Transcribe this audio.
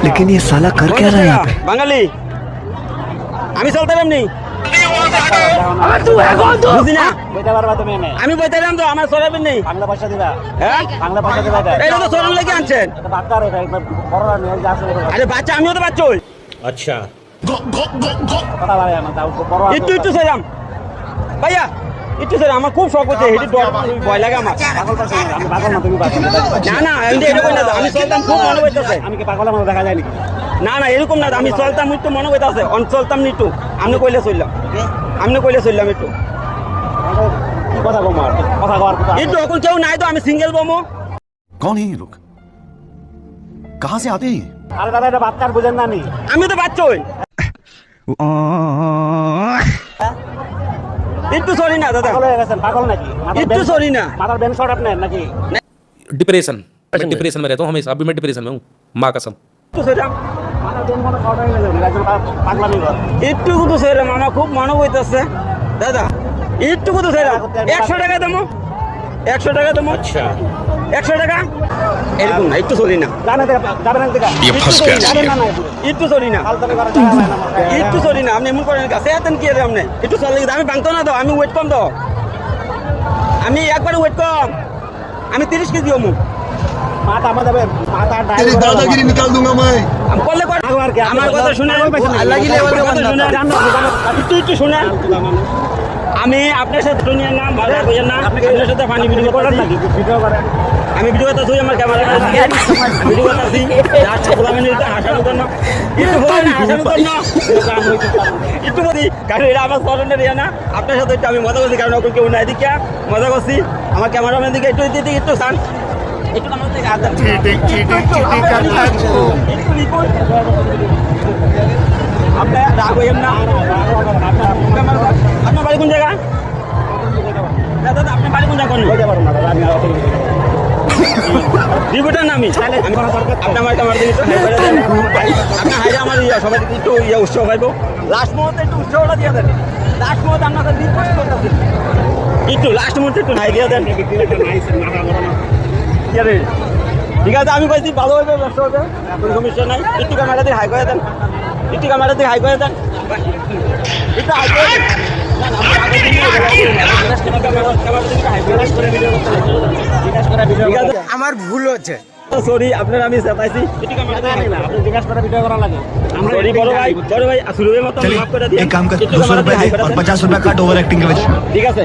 लेकिन ये साला कर क्या रहा है यहाँ पे? বাঙালি আমি চলতে পারবনি বুঝি না আমি বইতাম তো আমার চলাবেন নেই হ্যাঁ এটা তো চলন লেগে আনছেন আরে বাচ্চা আমিও তো বাচ্চা হই अच्छा একটু একটু সেরাম ভাইয়া একটু সেরাম আমার খুব শখ হচ্ছে হেঁটে ভয় লাগে আমার না না আমি এরকম না আমি চলতাম খুব মনে হইতেছে আমি কি পাগলের মতো দেখা যায় নাকি? না না এরকম না আমি চলতাম একটু মনে হইতেছে অন চলতাম নি একটু আপনি কইলে চললাম একটু কি কথা কম আর কথা কওয়ার কথা একটু এখন কেউ নাই তো আমি সিঙ্গেল বমো कौन है ये लोग? कहाँ से आते हैं ये? আরে দাদা এটা বাচ্চার বুঝেন না নি আমি তো বাচ্চা হই একটু সরি না দাদা পাগল হয়ে গেছেন পাগল নাকি একটু সরি না মাথার বেন শট আপনার নাকি डिप्रेशन मैं डिप्रेशन में रहता हूँ हमेशा अभी मैं डिप्रेशन में हूँ माँ कसम একটু সরিলাম মাথার বেন মনে শট হয়ে গেছে একজন পাগলামি করে একটু তো সরিলাম আমার খুব মনে হইতেছে দাদা একটু তো সরিলাম 100 টাকা দেবো 100 টাকা দেবো अच्छा 100 টাকা এরকম না একটু সরি না জানেন যাবেন না দেখা জানেন না না একটু সরি না ফালতু করে জায়গা হয় না একটু সরি না আপনি এমন করেন কাছে এতেন কি রে আপনি একটু চলে আমি ভাঙতো না তো আমি ওয়েট কম তো আমি একবার ওয়েট কম আমি 30 কেজি হমু মাথা আমাদের মাথা तेरी दादागिरी निकाल दूंगा मैं। আমি করলে কর আমার কথা শুনে লাগিলে কথা শুনে একটু শুনে আমি আপনার সাথে দুনিয়ার নাম ভালো বুঝেন না আপনার সাথে পানি ভিডিও করেন নাকি ভিডিও করে আমি ভিডিও কথা তুই আমার ক্যামেরা ভিডিও কথা তুই রাস্তা খোলা মানে হাসানো জন্য একটু বলেন হাসানো জন্য একটু বলি কারণ এটা আমার স্মরণের ইয়ে না আপনার সাথে একটু আমি মজা করছি কারণ ওকে কেউ নাই দিকে মজা করছি আমার ক্যামেরাম্যান দিকে একটু দিকে একটু সান একটু আমার থেকে হাত আপনার রাগ হইেন না আপনার বাড়ি কোন জায়গা দাদা আপনার বাড়ি কোন জায়গা কোন রিপোর্টার না আমি আপনার আমার ক্যামেরা দিন আপনার হাইরে আমার সবাই একটু উৎসব পাইব লাস্ট মুহূর্তে একটু উৎসবটা দিয়ে দেন লাস্ট মুহূর্তে আপনাদের রিকোয়েস্ট করতেছি একটু লাস্ট মুহূর্তে একটু নাই দিয়ে দেন ঠিক আছে আমি কইছি ভালো হবে ব্যবসা হবে কোনো সমস্যা নাই একটু ক্যামেরা দিয়ে হাই করে দেন একটু ক্যামেরা দিয়ে হাই করে দেন একটু হাই করে দেন আমার ভুল হচ্ছে সরি আপনার আমি চাইছি আপনি জিজ্ঞাসা করে ভিডিও করা লাগে সরি বড় ভাই শুরুর মতো चलिए মাফ করে দিন एक काम कर একটু 200 ক্যামেরা দিয়ে रुपए হাই दे করে और দেন। 50 रुपए काट ओवर एक्टिंग के वजह ঠিক আছে